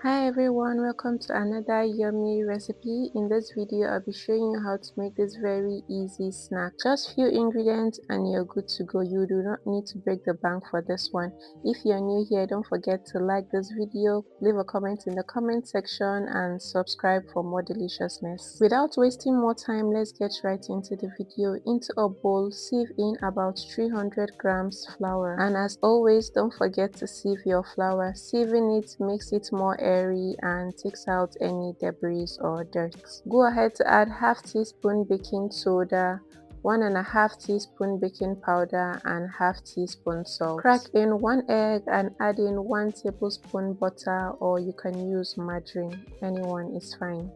Hi everyone, welcome to another yummy recipe. In this video, I'll be showing you how to make this very easy snack. Just few ingredients and you're good to go. You do not need to break the bank for this one. If you're new here, don't forget to like this video, leave a comment in the comment section and subscribe for more deliciousness. Without wasting more time, let's get right into the video. Into a bowl, sieve in about 300 grams flour. And as always, don't forget to sieve your flour. Sieving it makes it more airy and takes out any debris or dirt. Go ahead to add half teaspoon baking soda, 1.5 teaspoon baking powder and half teaspoon salt. Crack in 1 egg and add in 1 tablespoon butter, or you can use margarine, anyone is fine.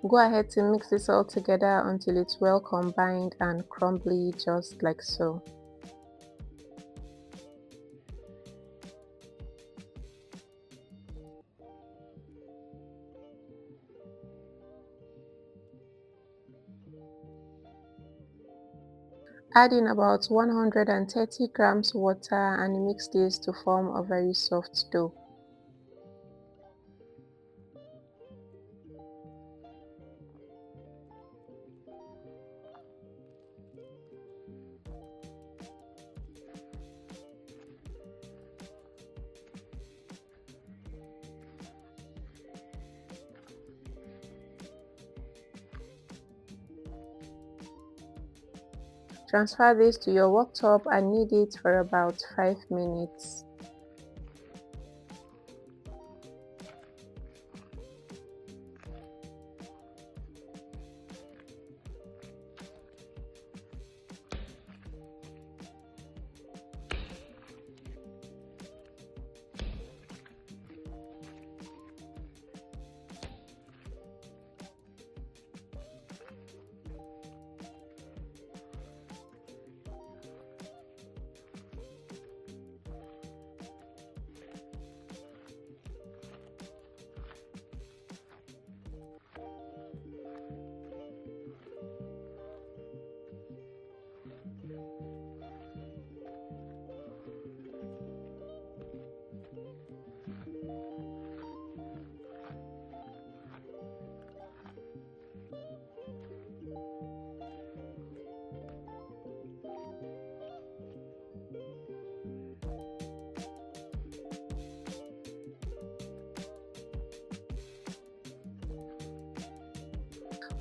Go ahead to mix this all together until it's well combined and crumbly, just like so. Add in about 130 grams water and mix this to form a very soft dough. Transfer this to your worktop and knead it for about 5 minutes.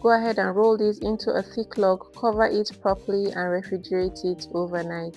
Go ahead and roll this into a thick log, cover it properly and refrigerate it overnight.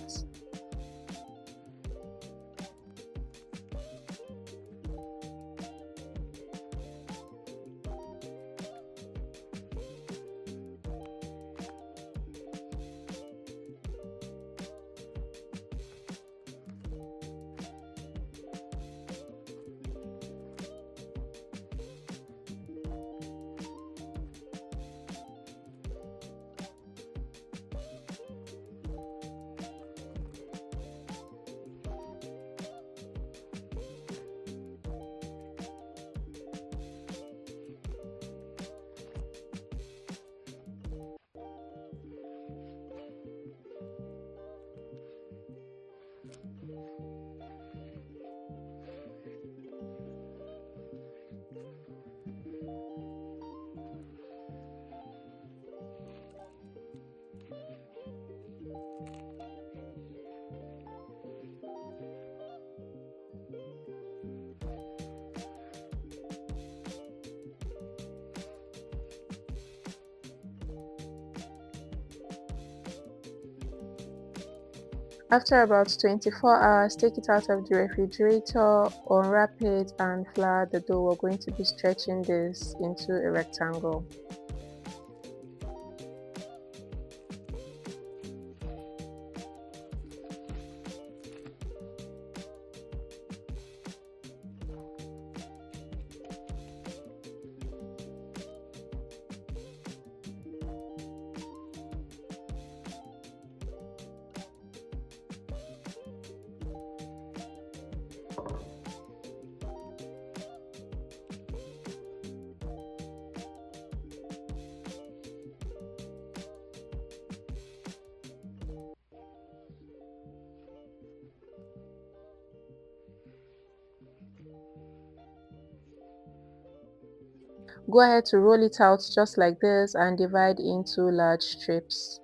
After about 24 hours, take it out of the refrigerator, unwrap it and flour the dough. We're going to be stretching this into a rectangle. Go ahead to roll it out just like this and divide into large strips.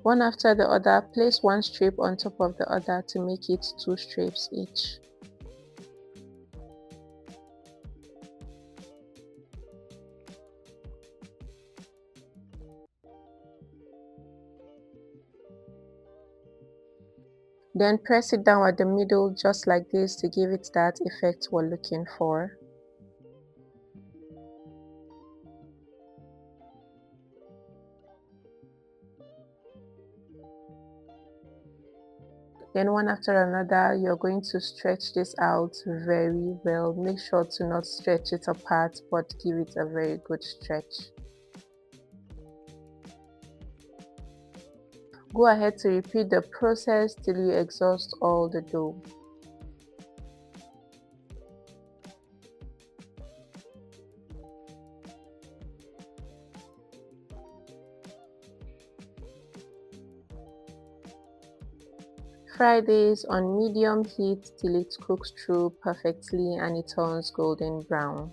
One after the other, place one strip on top of the other to make it 2 strips each. Then press it down at the middle just like this to give it that effect we're looking for. Then one after another, you're going to stretch this out very well. Make sure to not stretch it apart, but give it a very good stretch. Go ahead to repeat the process till you exhaust all the dough. Fry this on medium heat till it cooks through perfectly and it turns golden brown.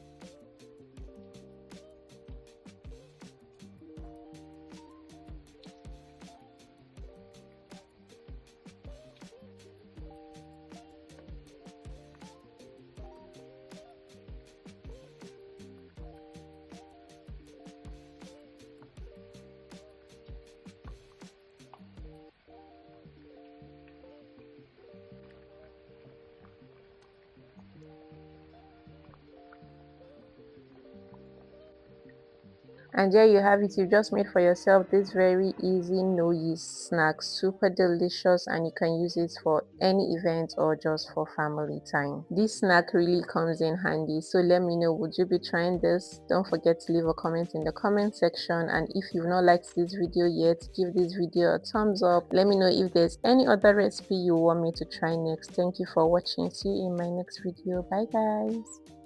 And there you have it. You just made for yourself this very easy no yeast snack, super delicious, and you can use it for any event or just for family time. This snack really comes in handy, so let me know, would you be trying this? Don't forget to leave a comment in the comment section, and if you've not liked this video yet, give this video a thumbs up. Let me know if there's any other recipe you want me to try next. Thank you for watching. See you in my next video. Bye guys.